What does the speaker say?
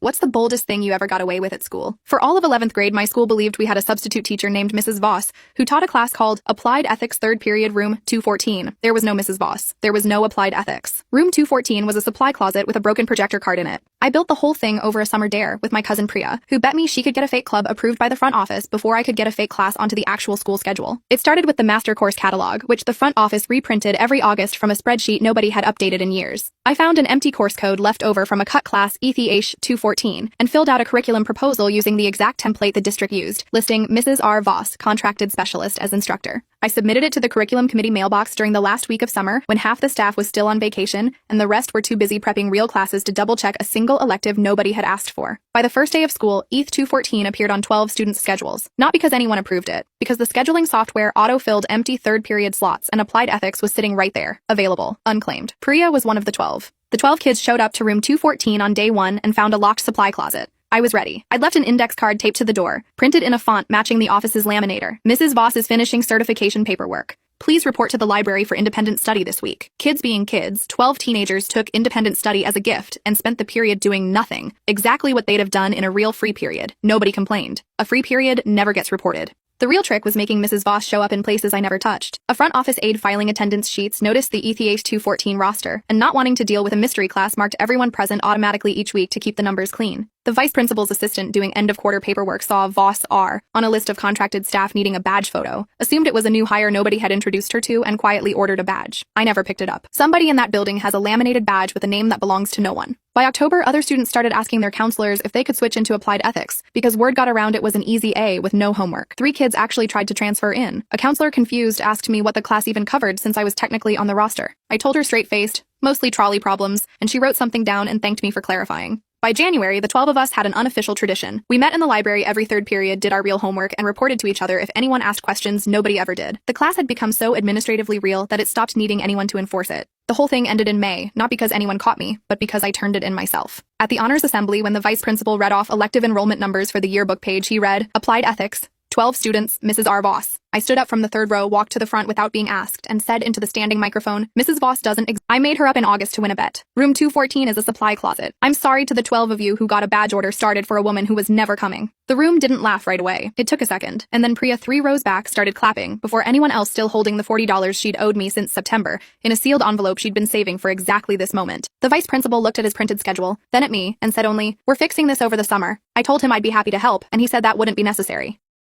What's the boldest thing you ever got away with at school? For all of 11th grade, my school believed we had a substitute teacher named Mrs. Voss, who taught a class called Applied Ethics 3rd Period Room 214. There was no Mrs. Voss. There was no Applied Ethics. Room 214 was a supply closet with a broken projector card in it. I built the whole thing over a summer dare with my cousin Priya, who bet me she could get a fake club approved by the front office before I could get a fake class onto the actual school schedule. It started with the master course catalog, which the front office reprinted every August from a spreadsheet nobody had updated in years. I found an empty course code left over from a cut class ETH 214 and filled out a curriculum proposal using the exact template the district used, listing Mrs. R. Voss, contracted specialist, as instructor. I submitted it to the curriculum committee mailbox during the last week of summer when half the staff was still on vacation and the rest were too busy prepping real classes to double-check a single elective nobody had asked for. By the first day of school, ETH 214 appeared on 12 students' schedules, not because anyone approved it, because the scheduling software auto-filled empty third period slots and Applied Ethics was sitting right there, available, unclaimed. Priya was one of the 12. The 12 kids showed up to room 214 on day 1 and found a locked supply closet. I was ready. I'd left an index card taped to the door, printed in a font matching the office's laminator. Mrs. Voss is finishing certification paperwork. Please report to the library for independent study this week. Kids being kids, 12 teenagers took independent study as a gift and spent the period doing nothing, exactly what they'd have done in a real free period. Nobody complained. A free period never gets reported. The real trick was making Mrs. Voss show up in places I never touched. A front office aide filing attendance sheets noticed the ETH 214 roster, and not wanting to deal with a mystery class marked everyone present automatically each week to keep the numbers clean. The vice principal's assistant doing end-of-quarter paperwork saw Voss R. on a list of contracted staff needing a badge photo, assumed it was a new hire nobody had introduced her to, and quietly ordered a badge. I never picked it up. Somebody in that building has a laminated badge with a name that belongs to no one. By October, other students started asking their counselors if they could switch into Applied Ethics, because word got around it was an easy A with no homework. 3 kids actually tried to transfer in. A counselor, confused, asked me what the class even covered since I was technically on the roster. I told her straight-faced, mostly trolley problems, and she wrote something down and thanked me for clarifying. By January, the 12 of us had an unofficial tradition. We met in the library every third period, did our real homework, and reported to each other if anyone asked questions nobody ever did. The class had become so administratively real that it stopped needing anyone to enforce it. The whole thing ended in May, not because anyone caught me, but because I turned it in myself. At the honors assembly, when the vice principal read off elective enrollment numbers for the yearbook page, he read, Applied Ethics, 12 students, Mrs. R. Voss. I stood up from the third row, walked to the front without being asked, and said into the standing microphone, Mrs. Voss doesn't I made her up in August to win a bet. Room 214 is a supply closet. I'm sorry to the 12 of you who got a badge order started for a woman who was never coming. The room didn't laugh right away. It took a second, and then Priya 3 rows back started clapping before anyone else still holding the $40 she'd owed me since September in a sealed envelope she'd been saving for exactly this moment. The vice principal looked at his printed schedule, then at me, and said only, We're fixing this over the summer. I told him I'd be happy to help, and he said that wouldn't be necessary.